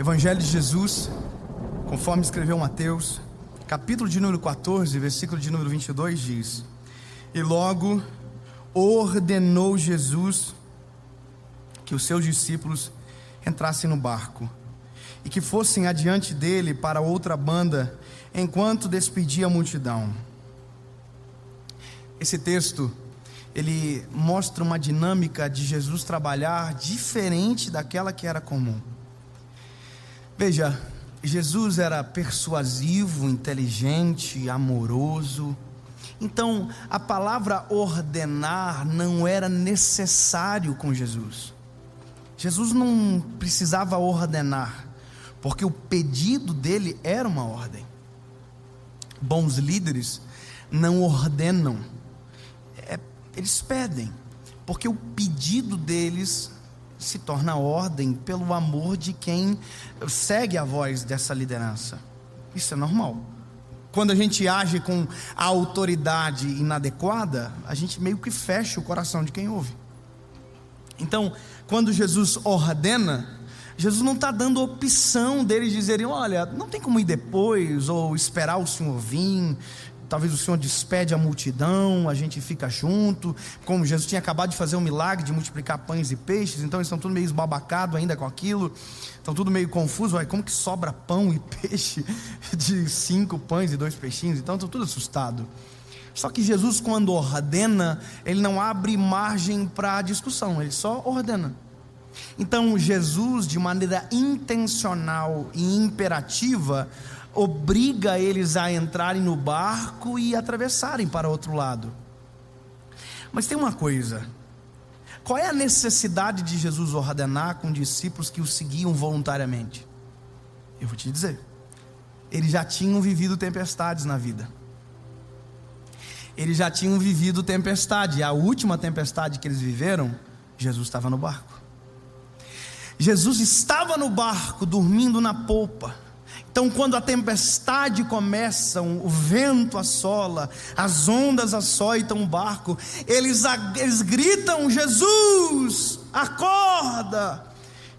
Evangelho de Jesus, conforme escreveu Mateus, capítulo de número 14, versículo de número 22 diz: E logo ordenou Jesus que os seus discípulos entrassem no barco e que fossem adiante dele para outra banda, enquanto despedia a multidão. Esse texto, ele mostra uma dinâmica de Jesus trabalhar diferente daquela que era comum. Veja, Jesus era persuasivo, inteligente, amoroso. Então, a palavra ordenar não era necessário com Jesus. Jesus não precisava ordenar, porque o pedido dele era uma ordem. Bons líderes não ordenam, eles pedem, porque o pedido deles se torna ordem pelo amor de quem segue a voz dessa liderança. Isso é normal. Quando a gente age com a autoridade inadequada, a gente meio que fecha o coração de quem ouve. Então, quando Jesus ordena, Jesus não está dando opção deles dizerem: olha, não tem como ir depois, ou esperar o Senhor vir, talvez o Senhor despede a multidão, a gente fica junto. Como Jesus tinha acabado de fazer um milagre de multiplicar pães e peixes, então eles estão tudo meio esbabacados ainda com aquilo, estão tudo meio confusos. Olha, como que sobra pão e peixe de 5 pães e 2 peixinhos? Então estão tudo assustados. Só que Jesus, quando ordena, ele não abre margem para discussão, ele só ordena. Então Jesus, de maneira intencional e imperativa, obriga eles a entrarem no barco e atravessarem para outro lado. Mas tem uma coisa: qual é a necessidade de Jesus ordenar com discípulos que o seguiam voluntariamente? Eu vou te dizer, eles já tinham vivido tempestades na vida. Eles já tinham vivido tempestade. A última tempestade que eles viveram, Jesus estava no barco. Jesus estava no barco, dormindo na polpa. Então, quando a tempestade começa, o vento assola, as ondas açoitam o barco, eles gritam: Jesus, acorda!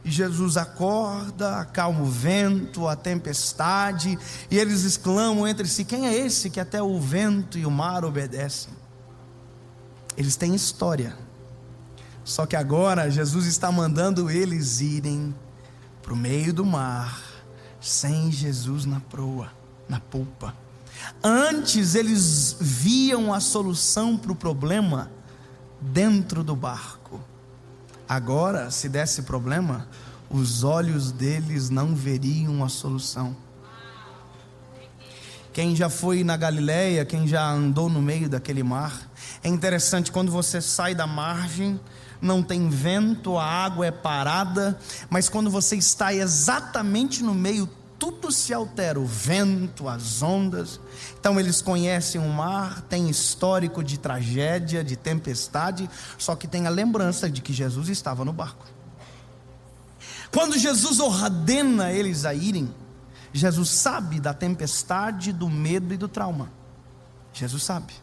E Jesus acorda, acalma o vento, a tempestade, e eles exclamam entre si: quem é esse que até o vento e o mar obedecem? Eles têm história. Só que agora Jesus está mandando eles irem para o meio do mar, sem Jesus na proa, na polpa. Antes eles viam a solução para o problema dentro do barco. Agora, se desse problema, os olhos deles não veriam a solução. Quem já foi na Galileia, quem já andou no meio daquele mar, é interessante, quando você sai da margem, não tem vento, a água é parada, mas quando você está exatamente no meio, tudo se altera, o vento, as ondas. Então eles conhecem o mar, tem histórico de tragédia, de tempestade, só que tem a lembrança de que Jesus estava no barco. Quando Jesus ordena eles a irem, Jesus sabe da tempestade, do medo e do trauma. Jesus sabe.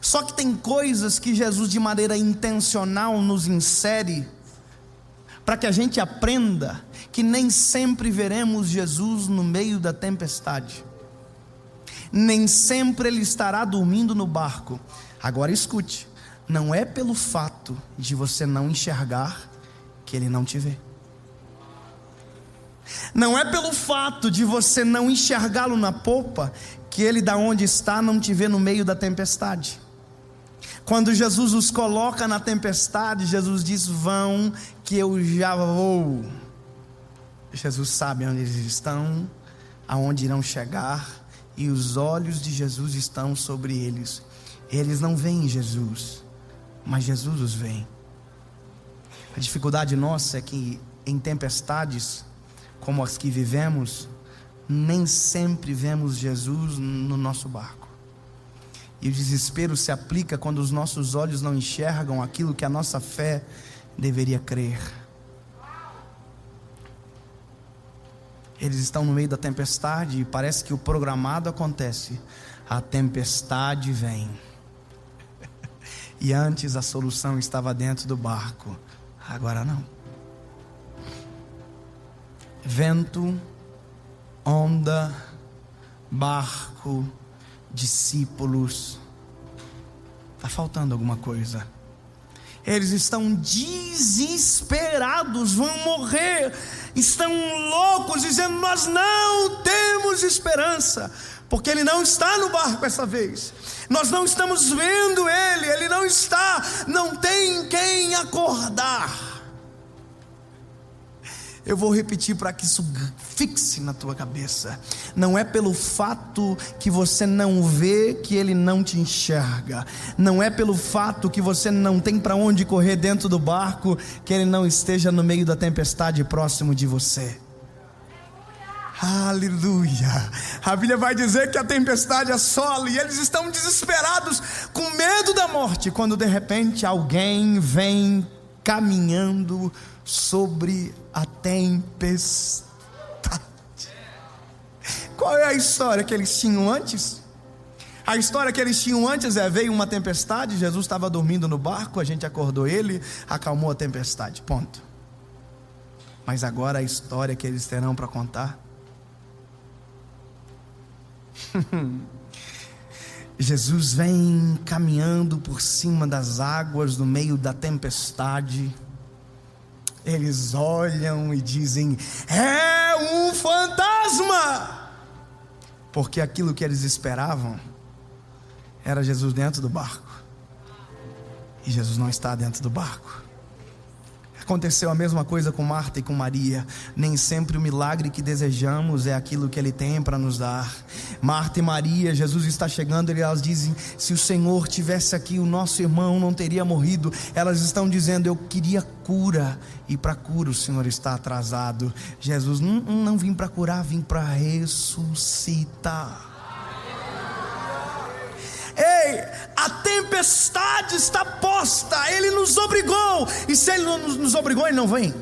Só que tem coisas que Jesus, de maneira intencional, nos insere para que a gente aprenda que nem sempre veremos Jesus no meio da tempestade. Nem sempre Ele estará dormindo no barco. Agora escute, não é pelo fato de você não enxergar que Ele não te vê. Não é pelo fato de você não enxergá-lo na polpa que Ele, da onde está, não te vê no meio da tempestade. Quando Jesus os coloca na tempestade, Jesus diz: vão, que eu já vou. Jesus sabe onde eles estão, aonde irão chegar, e os olhos de Jesus estão sobre eles. Eles não veem Jesus, mas Jesus os vê. A dificuldade nossa é que em tempestades como as que vivemos, nem sempre vemos Jesus no nosso barco. E o desespero se aplica quando os nossos olhos não enxergam aquilo que a nossa fé deveria crer. Eles estão no meio da tempestade e parece que o programado acontece. A tempestade vem. E antes a solução estava dentro do barco, agora não. Vento, onda, barco, discípulos. Está faltando alguma coisa. Eles estão desesperados, vão morrer, estão loucos, dizendo: nós não temos esperança, porque ele não está no barco essa vez. Nós não estamos vendo ele não está, não tem quem acordar. Eu vou repetir para que isso fixe na tua cabeça. Não é pelo fato que você não vê que ele não te enxerga. Não é pelo fato que você não tem para onde correr dentro do barco que ele não esteja no meio da tempestade próximo de você. Aleluia. A Bíblia vai dizer que a tempestade assola e eles estão desesperados, com medo da morte, quando de repente alguém vem caminhando sobre a tempestade. Qual é a história que eles tinham antes? A história que eles tinham antes veio uma tempestade, Jesus estava dormindo no barco, a gente acordou ele, acalmou a tempestade, ponto. Mas agora a história que eles terão para contar. Jesus vem caminhando por cima das águas no meio da tempestade. Eles olham e dizem: é um fantasma, porque aquilo que eles esperavam era Jesus dentro do barco, e Jesus não está dentro do barco. Aconteceu a mesma coisa com Marta e com Maria. Nem sempre o milagre que desejamos é aquilo que Ele tem para nos dar. Marta e Maria, Jesus está chegando e elas dizem: se o Senhor tivesse aqui, o nosso irmão não teria morrido. Elas estão dizendo: eu queria cura, e para cura o Senhor está atrasado. Jesus: não vim para curar, vim para ressuscitar. Ei, a tempestade está posta, Ele nos obrigou, e se Ele não nos obrigou, Ele não vem,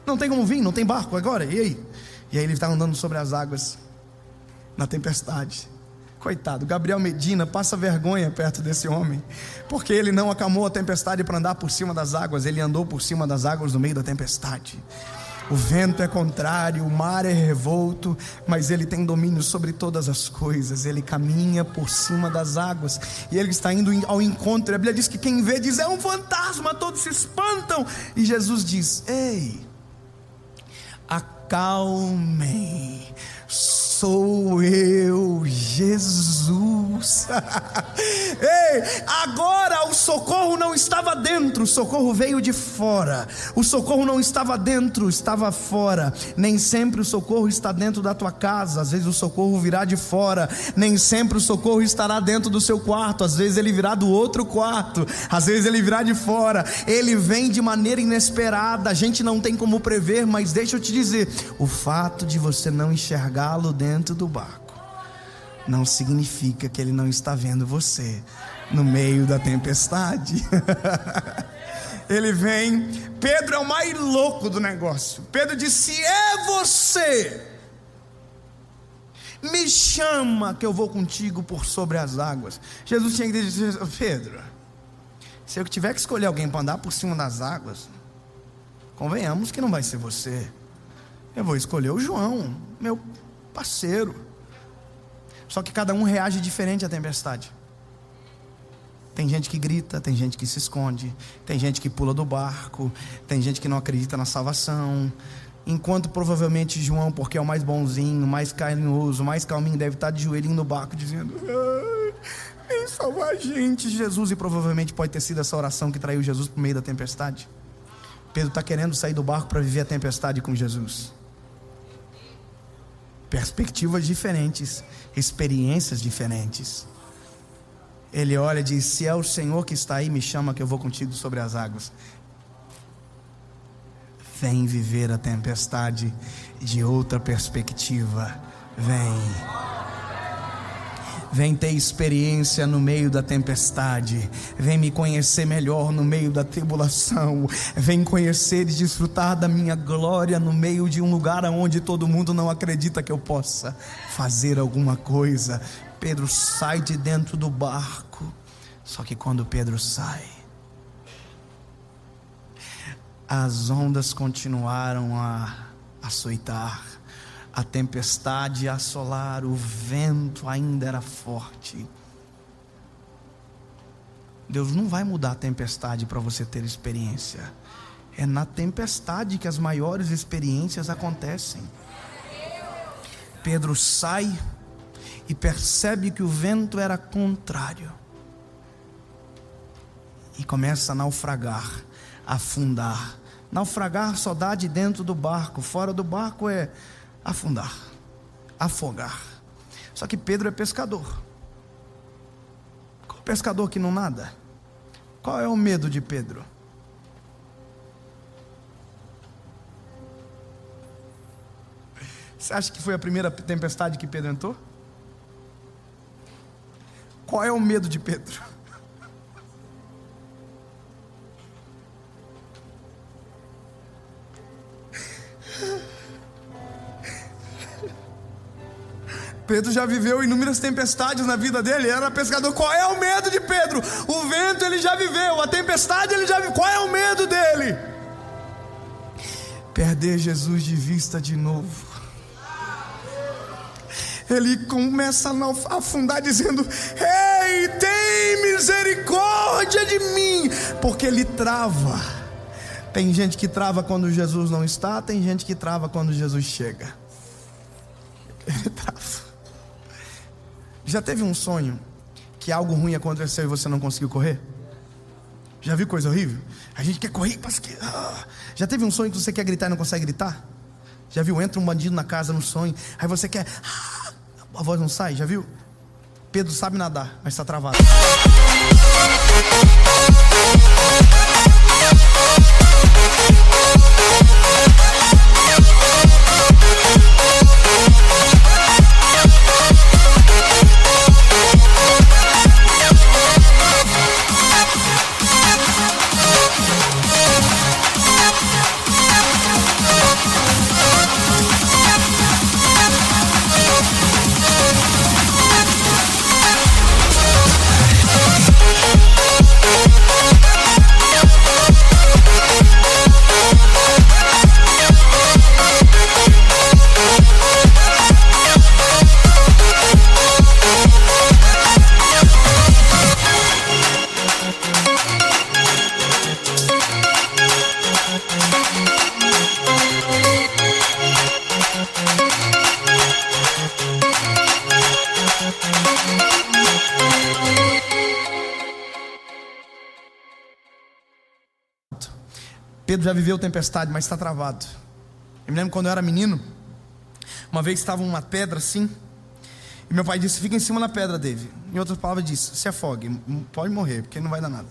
não tem como vir, não tem barco agora, e aí? E aí Ele está andando sobre as águas, na tempestade. Coitado, Gabriel Medina passa vergonha perto desse homem, porque ele não acalmou a tempestade para andar por cima das águas, ele andou por cima das águas no meio da tempestade. O vento é contrário, o mar é revolto, mas Ele tem domínio sobre todas as coisas. Ele caminha por cima das águas, e Ele está indo ao encontro. A Bíblia diz que quem vê diz: é um fantasma, todos se espantam. E Jesus diz: ei, acalmem, sou eu, Jesus. Ei, agora o socorro não estava dentro, o socorro veio de fora. O socorro não estava dentro, estava fora. Nem sempre o socorro está dentro da tua casa, às vezes o socorro virá de fora. Nem sempre o socorro estará dentro do seu quarto, às vezes ele virá do outro quarto, às vezes ele virá de fora. Ele vem de maneira inesperada, a gente não tem como prever. Mas deixa eu te dizer, o fato de você não enxergá-lo dentro do barco não significa que ele não está vendo você no meio da tempestade. Ele vem. Pedro é o mais louco do negócio. Pedro disse: se é você, me chama que eu vou contigo por sobre as águas. Jesus tinha que dizer: Pedro, se eu tiver que escolher alguém para andar por cima das águas, convenhamos que não vai ser você. Eu vou escolher o João, meu parceiro. Só que cada um reage diferente à tempestade. Tem gente que grita, tem gente que se esconde, tem gente que pula do barco, tem gente que não acredita na salvação. Enquanto provavelmente João, porque é o mais bonzinho, mais carinhoso, mais calminho, deve estar de joelhinho no barco dizendo: vem salvar a gente, Jesus. E provavelmente pode ter sido essa oração que traiu Jesus por meio da tempestade. Pedro está querendo sair do barco para viver a tempestade com Jesus. Perspectivas diferentes, experiências diferentes. Ele olha e diz: se é o Senhor que está aí, me chama que eu vou contigo sobre as águas. Vem viver a tempestade de outra perspectiva. Vem ter experiência no meio da tempestade. Vem me conhecer melhor no meio da tribulação. Vem conhecer e desfrutar da minha glória no meio de um lugar onde todo mundo não acredita que eu possa fazer alguma coisa. Pedro sai de dentro do barco. Só que quando Pedro sai, as ondas continuaram a açoitar, a tempestade assolar, o vento ainda era forte. Deus não vai mudar a tempestade para você ter experiência. É na tempestade que as maiores experiências acontecem. Pedro sai e percebe que o vento era contrário e começa a naufragar, a afundar. Naufragar só dá de dentro do barco, fora do barco é afundar, afogar. Só que Pedro é pescador. Qual pescador que não nada? Qual é o medo de Pedro? Você acha que foi a primeira tempestade que Pedro entrou? Qual é o medo de Pedro? Pedro já viveu inúmeras tempestades na vida dele, era pescador. Qual é o medo de Pedro? O vento ele já viveu, a tempestade ele já viveu. Qual é o medo dele? Perder Jesus de vista de novo. Ele começa a afundar dizendo: ei, tem misericórdia de mim, porque ele trava. Tem gente que trava quando Jesus não está, tem gente que trava quando Jesus chega. Ele trava. Já teve um sonho que algo ruim aconteceu e você não conseguiu correr? Já viu coisa horrível? A gente quer correr, mas que... Já teve um sonho que você quer gritar e não consegue gritar? Já viu? Entra um bandido na casa no sonho, aí você quer... A voz não sai, já viu? Pedro sabe nadar, mas está travado. Pedro já viveu tempestade, mas está travado. Eu me lembro quando eu era menino, uma vez estava uma pedra assim, e meu pai disse: fica em cima da pedra, David. Em outras palavras disse: se afogue, pode morrer, porque não vai dar nada.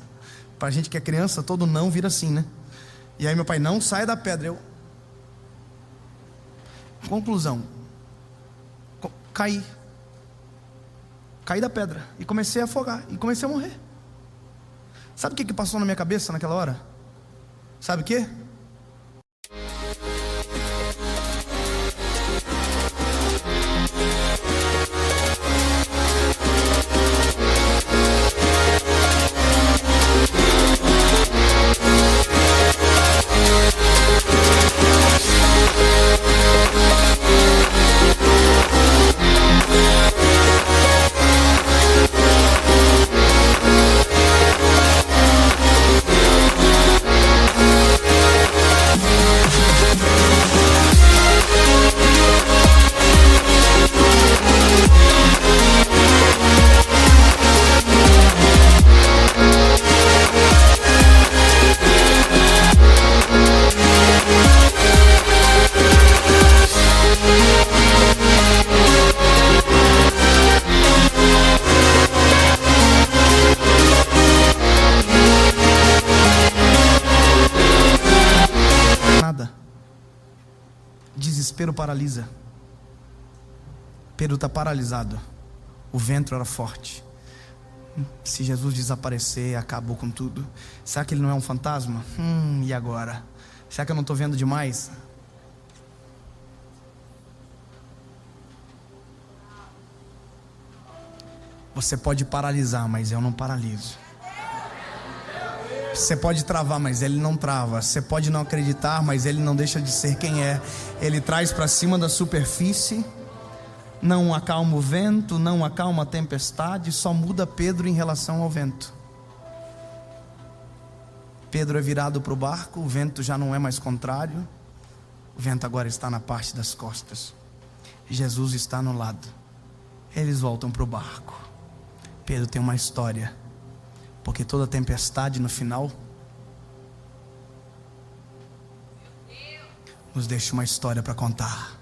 Para a gente que é criança, todo não vira assim, né? E aí meu pai: não saia da pedra. Conclusão, caí da pedra e comecei a afogar e comecei a morrer. Sabe o que passou na minha cabeça naquela hora? Sabe o quê? Desespero paralisa. Pedro está paralisado. O vento era forte. Se Jesus desaparecer, acabou com tudo. Será que ele não é um fantasma? E agora? Será que eu não estou vendo demais? Você pode paralisar, mas eu não paraliso. Você pode travar, mas Ele não trava. Você pode não acreditar, mas Ele não deixa de ser quem é. Ele traz para cima da superfície, não acalma o vento, não acalma a tempestade, só muda Pedro em relação ao vento. Pedro é virado para o barco, o vento já não é mais contrário, o vento agora está na parte das costas. Jesus está no lado. Eles voltam para o barco. Pedro tem uma história, porque toda tempestade no final nos deixa uma história para contar.